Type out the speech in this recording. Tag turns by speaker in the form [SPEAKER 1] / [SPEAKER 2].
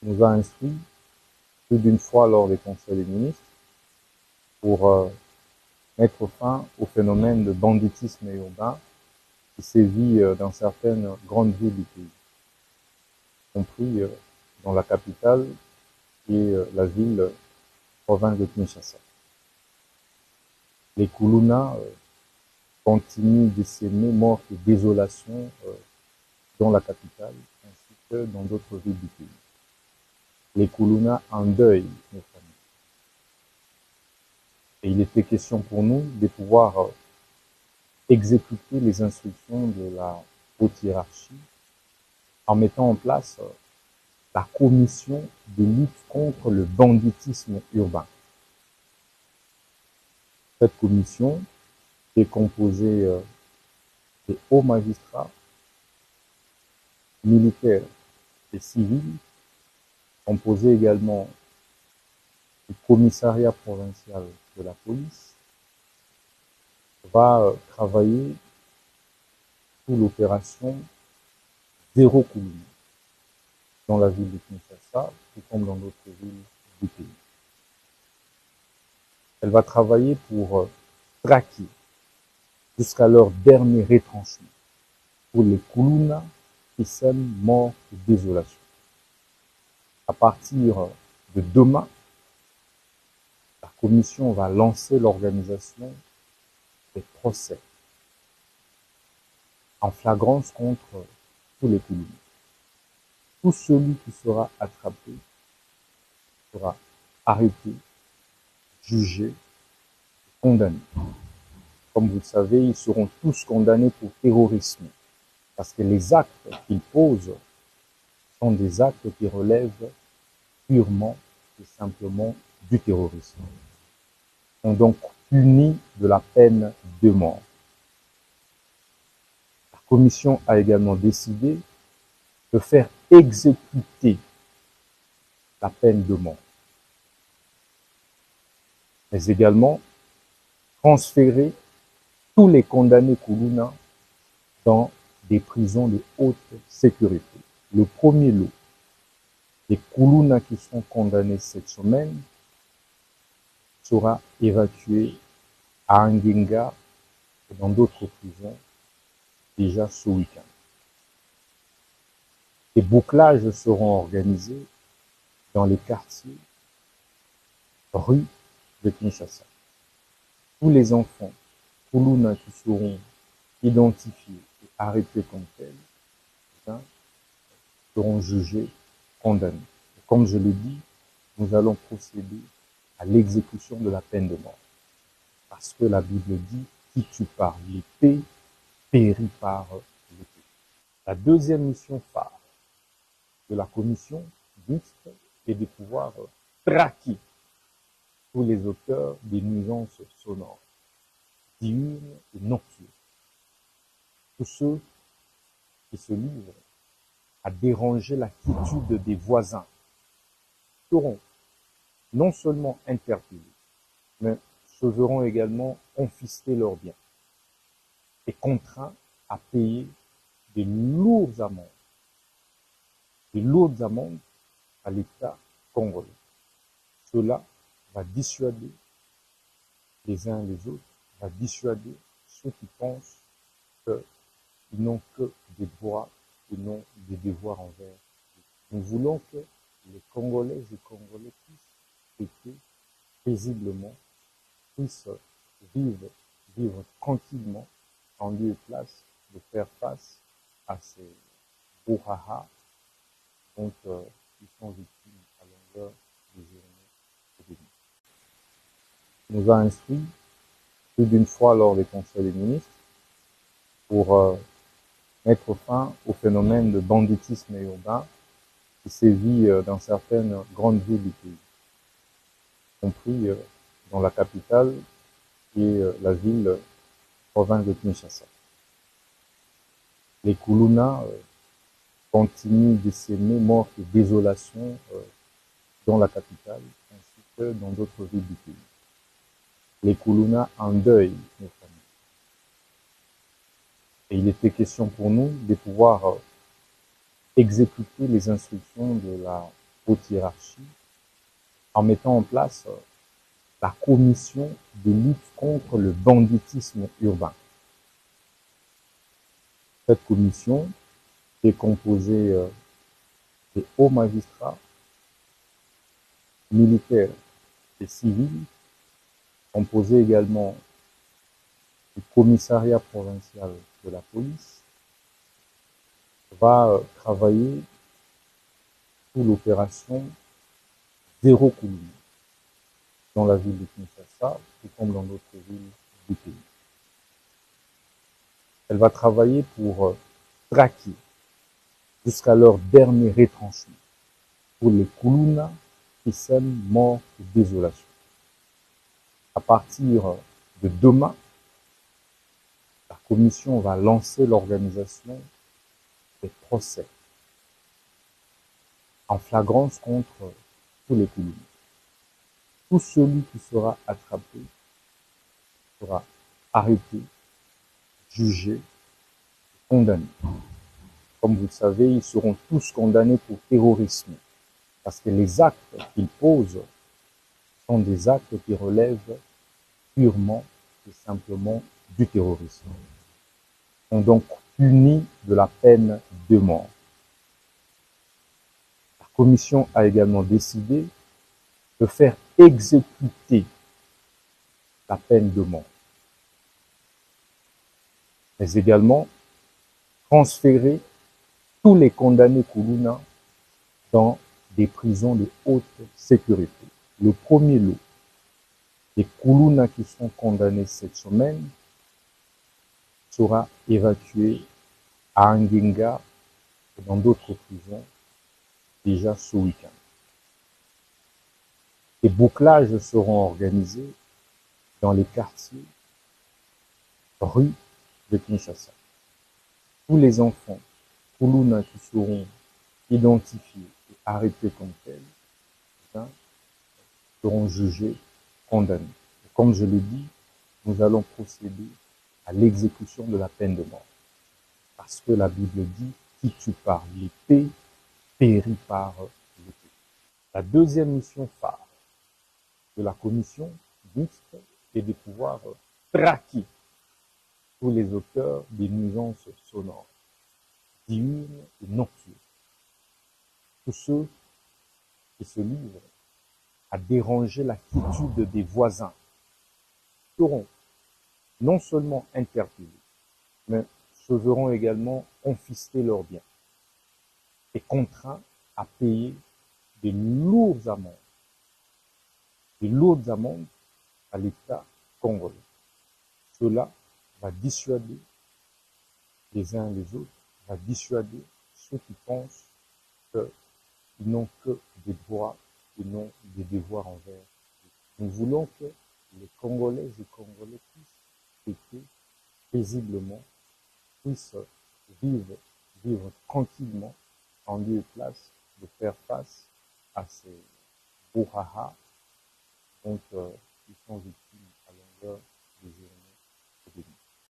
[SPEAKER 1] nous a instruit plus d'une fois lors des conseils des ministres pour mettre fin au phénomène de banditisme urbain qui sévit dans certaines grandes villes du pays, y compris dans la capitale qui est la ville province de Kinshasa. Les Kuluna continuent de s'aimer mort et désolation dans la capitale ainsi que dans d'autres villes du pays. Les Kuluna endeuillent nos familles. Et il était question pour nous de pouvoir exécuter les instructions de la haute hiérarchie en mettant en place la commission de lutte contre le banditisme urbain. Cette commission est composée des hauts magistrats, militaires et civils, composée également du commissariat provincial de la police, va travailler sous l'opération Zéro Kuluna dans la ville de Kinshasa, tout comme dans d'autres villes du pays. Elle va travailler pour traquer jusqu'à leur dernier retranchement pour les Kuluna qui sèment mort et désolation. À partir de demain, la commission va lancer l'organisation des procès en flagrance contre tous les Kuluna. Tout celui qui sera attrapé sera arrêté, jugé, condamné. Comme vous le savez, ils seront tous condamnés pour terrorisme, parce que les actes qu'ils posent sont des actes qui relèvent purement et simplement du terrorisme. Ils sont donc punis de la peine de mort. La commission a également décidé de faire exécuter la peine de mort, mais également transférer tous les condamnés Kuluna dans des prisons de haute sécurité. Le premier lot des Kuluna qui sont condamnés cette semaine sera évacué à Anginga et dans d'autres prisons déjà ce week-end. Des bouclages seront organisés dans les quartiers, rues de Kinshasa. Tous les enfants Kuluna qui seront identifiés et arrêtés comme tels seront jugés, condamnés. Et comme je l'ai dit, nous allons procéder à l'exécution de la peine de mort. Parce que la Bible dit, qui tue par l'épée, périt par l'épée. La deuxième mission phare de la commission mixte est de pouvoir traquer tous les auteurs des nuisances sonores, diurnes et nocturnes. Tous ceux qui se livrent à déranger la quiétude des voisins seront non seulement interpellés, mais se verront également confisquer leurs biens et contraints à payer de lourdes amendes à l'État congolais. Cela va dissuader les uns et les autres, va dissuader ceux qui pensent qu'ils n'ont que des droits et non des devoirs envers eux. Nous voulons que les Congolaises et Congolais puissent fêter paisiblement, puissent vivre tranquillement en lieu et place de faire face à ces brouhaha dont ils sont victimes à longueur de journée et de nuit. Nous a instruit plus d'une fois lors des conseils des ministres pour mettre fin au phénomène de banditisme urbain qui sévit dans certaines grandes villes du pays, y compris dans la capitale qui est la ville province de Kinshasa. Les Kuluna continuent de s'aimer mort et désolation dans la capitale ainsi que dans d'autres villes du pays. Les Kuluna endeuillent nos familles. Et il était question pour nous de pouvoir exécuter les instructions de la haute hiérarchie en mettant en place la commission de lutte contre le banditisme urbain. Cette commission est composée des hauts magistrats, militaires et civils, composée également du commissariat provincial de la police, va travailler sous l'opération Zéro Koulouna dans la ville de Kinshasa, tout comme dans d'autres villes du pays. Elle va travailler pour traquer jusqu'à leur dernier retranchement pour les Koulouna qui sèment mort et désolation. À partir de demain, la commission va lancer l'organisation des procès en flagrance contre tous les Koulouna. Tout celui qui sera attrapé sera arrêté, jugé, condamné. Comme vous le savez, ils seront tous condamnés pour terrorisme, parce que les actes qu'ils posent sont des actes qui relèvent purement et simplement du terrorisme. Ils sont donc punis de la peine de mort. La commission a également décidé de faire exécuter la peine de mort, mais également transférer tous les condamnés Koulouna dans des prisons de haute sécurité. Le premier lot des Koulouna qui sont condamnés cette semaine sera évacué à Anguinga et dans d'autres prisons déjà ce week-end. Des bouclages seront organisés dans les quartiers, rues de Kinshasa. Tous les enfants Koulouna qui seront identifiés et arrêtés comme tels seront jugés, condamnés. Et comme je l'ai dit, nous allons procéder à l'exécution de la peine de mort. Parce que la Bible dit, qui tue par l'épée, périt par l'épée. La deuxième mission phare de la commission mixte est de pouvoir traquer tous les auteurs des nuisances sonores, diurnes et nocturnes. Tous ceux qui se livrent à déranger la quiétude des voisins seront non seulement interpellés, mais se verront également confisquer leurs biens et contraints à payer de lourdes amendes à l'État congolais. Cela va dissuader les uns et les autres, va dissuader ceux qui pensent qu'ils n'ont que des droits et non des devoirs envers eux. Nous voulons que les Congolaises et Congolais puissent fêter paisiblement, puissent vivre tranquillement en lieu et place de faire face à ces brouhaha dont ils sont victimes à longueur de journée.